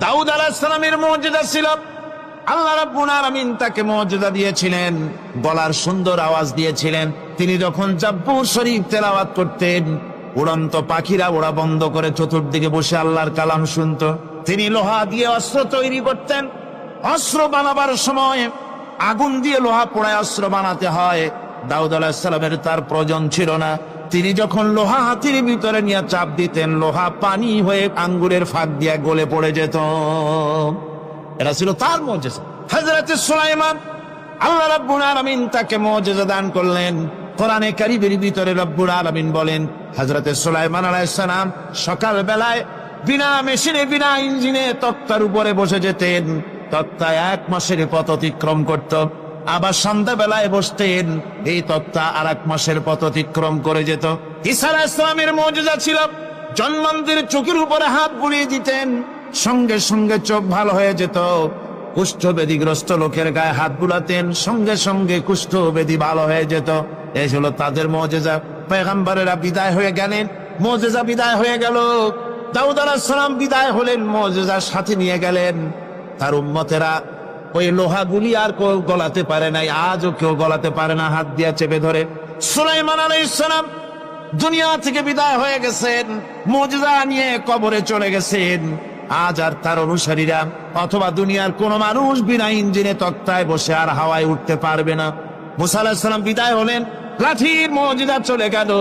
দাউদ আলাইহিস সালামের মুজিজা ছিল, আল্লাহ রাব্বুল আলামিন তাকে মুজিজা দিয়েছিলেন, গলার সুন্দর আওয়াজ দিয়েছিলেন। তিনি যখন জাব্বুর শরীফ তেলাওয়াত করতেন, উড়ন্ত পাখিরা ওড়া বন্ধ করে চতুর্দিকে বসে আল্লাহর কালাম শুনতো। তিনি লোহা দিয়ে অস্ত্র তৈরি করতেন। অস্ত্র বানাবার সময় আগুন দিয়ে লোহা পোড়ায় অস্ত্র বানাতে হয়। দাউদ আলাইহিস সালামের তার প্রয়োজন ছিল না। তিনি যখন লোহা হাতির ভিতরে নিয়ে চাপ দিতেন, লোহা পানি হয়ে আঙ্গুরের ফাঁক দিয়ে গলে পড়ে যেত। এটা ছিল তার মুজিজা। হযরত সুলাইমান, আল্লাহ রাব্বুল আলামিন তাকে মুজিজা দান করলেন। কোরআনে কারীমের ভিতরে রব্বুল আলামিন বলেন, হযরত সুলাইমান আলাইহিস সালাম সকাল বেলায় বিনা মেশিনে বিনা ইঞ্জিনে তক্তার উপরে বসে যেতেন। তক্তা 1 মাসের পথ অতিক্রম করত। আবার সন্ধ্যা বেলায় বসতেন, এই তক্তা আর 1 মাসের পথ অতিক্রম করে যেত। ঈসা আলাইহিস সালামের মুজিজা ছিল, জন্মান্ধের চোখের উপরে হাত বুলিয়ে দিতেন, সঙ্গে সঙ্গে চোখ ভালো হয়ে যেত। কুষ্ঠব্যাধিগ্রস্ত লোকের গায়ে হাত বুলাতেন, সঙ্গে সঙ্গে কুষ্ঠব্যাধি ভালো হয়ে যেত। এই হলো তাদের মুজিজা। পয়গম্বরেরা বিদায় হয়ে গেলেন, মুজিজা বিদায় হয়ে গেল। দাউদ আলাইহিস সালাম বিদায় হলেন, মুজিজার সাথে নিয়ে গেলেন। তার উম্মতেরা ওই লোহাগুলি আর কেউ গলাতে পারে নাই, আজও কেউ গলাতে পারে না, হাত দিয়া চেপে ধরে। সুলাইমান আলাইহিস সালাম দুনিয়া থেকে বিদায় হয়ে গেছেন, মুজিজা নিয়ে কবরে চলে গেছেন। আজ আর তার অনুসারীরা অথবা দুনিয়ার কোন মানুষ বিনা ইঞ্জিনে তক্তায় বসে আর হাওয়ায় উঠতে পারবে না। মুসা আলাইহিস সালাম বিদায় হলেন, লাঠির মুজিজা চলে গেল।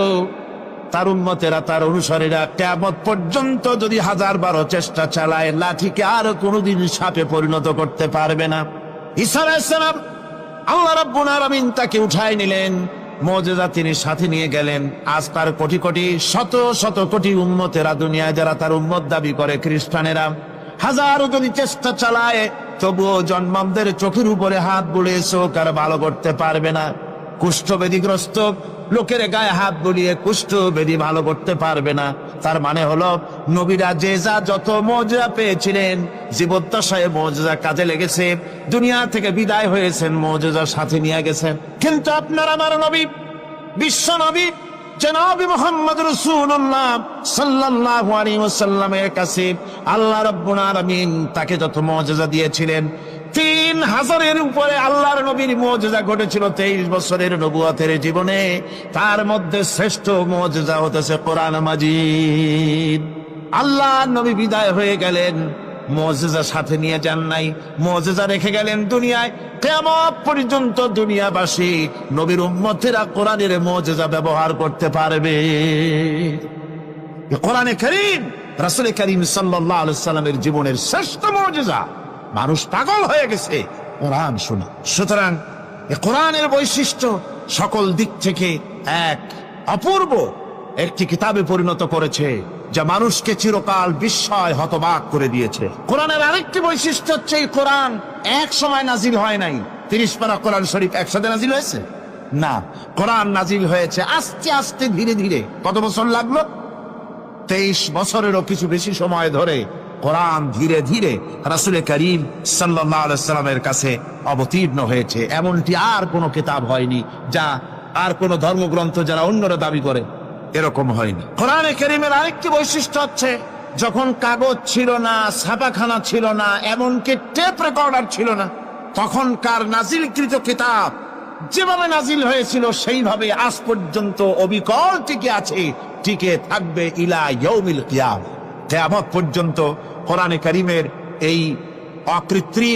তার উম্মতেরা, তার অনুসারীরা কিয়ামত পর্যন্ত যদি 1000-12 চেষ্টা চালায়, লাঠিকে আর কোনোদিন সাপে পরিণত করতে পারবে না। ঈসা আলাইহিস সালাম, আল্লাহ রাব্বুল আলামিন তাকে উঠায় নিলেন, মুজিজা তিনি সাথে নিয়ে গেলেন। আজ তার কোটি কোটি শত শত কোটি উম্মতেরা দুনিয়ায় যারা তার উম্মত দাবি করে, খ্রিস্টানেরা হাজারো যদি চেষ্টা চালায়, তবুও জন্মান্ধের চোখের উপরে হাত বুলিয়ে চোখ আর ভালো করতে পারবে না। কুষ্ঠব্যাধিগ্রস্ত লোকের গায়ে হাত বুলিয়ে কুষ্ঠব্যাধি ভালো করতে পারবে না। তার মানে হলো, নবীরা যে যা যত মুজিজা পেয়েছিলেন, জীবদ্দশায় মুজিজা কাজে লেগেছে, দুনিয়া থেকে বিদায় হয়েছেন, মুজিজা সাথে নিয়ে গেছেন। কিন্তু আপনার আমার নবী, বিশ্ব নবী জনাব মুহাম্মদ রাসূলুল্লাহ সাল্লাল্লাহু আলাইহি ওয়াসাল্লামের কাছে আল্লাহ রাব্বুল আলামিন তাকে যত মুজিজা দিয়েছিলেন, 3000-এর উপরে আল্লাহর নবীর মুজিজা ঘটেছিল 23 বছরের নবুয়তের জীবনে। তার মধ্যে শ্রেষ্ঠ মুজিজা হতেছে কোরআন মাজিদ। আল্লাহর নবী বিদায় হয়ে গেলেন, মুজিজা সাথে নিয়ে যান নাই, মুজিজা রেখে গেলেন দুনিয়ায়। কিয়ামত পর্যন্ত দুনিয়াবাসী, নবীর উম্মতেরা কোরআনের মুজিজা ব্যবহার করতে পারবে। কোরআনে কারীম রাসূল কারীম সাল্লাল্লাহু আলাইহি ওয়াসাল্লামের জীবনের শ্রেষ্ঠ মুজিজা। মানুষ পাগল হয়ে গেছে কোরআন শুনে। সুতরাং এই কোরআনের বৈশিষ্ট্য সকল দিক থেকে এক অপূর্ব একটি কিতাবে পরিণত করেছে, যা মানুষকে চিরকাল বিস্ময় হতবাক করে দিয়েছে। কোরআনের আরেকটি বৈশিষ্ট্য হচ্ছে, এই কোরআন এক সময় নাজিল হয় নাই। 30 পারা কোরআন শরীফ একসাথে নাজিল হয়েছে না, কোরআন নাজিল হয়েছে আস্তে আস্তে, ধীরে ধীরে। কত বছর লাগলো? 23 বছরেরও কিছু বেশি সময় ধরে কোরআন ধীরে ধীরে রাসূল কারীম সাল্লাল্লাহু আলাইহি ওয়াসাল্লামের কাছে অবতীর্ণ হয়েছে। এমনটি আর কোনো কিতাব হয়নি, যা আর কোনো ধর্মগ্রন্থ যারা অন্যরা দাবি করে, এরকম হয়নি। কোরআনে কারীমের আরেকটি বৈশিষ্ট্য হচ্ছে, যখন কাগজ ছিল না, ছাপাখানা ছিল না, এমনকি টেপ রেকর্ডার ছিল না, তখনকার নাজিলকৃত কিতাব যেভাবে নাজিল হয়েছিল সেইভাবে আজ পর্যন্ত অবিকল টিকে আছে, টিকে থাকবে ইলা ইয়াউমিল কিয়ামah। কিয়ামত পর্যন্ত কোরআনে কারীমের এই অকৃত্রিম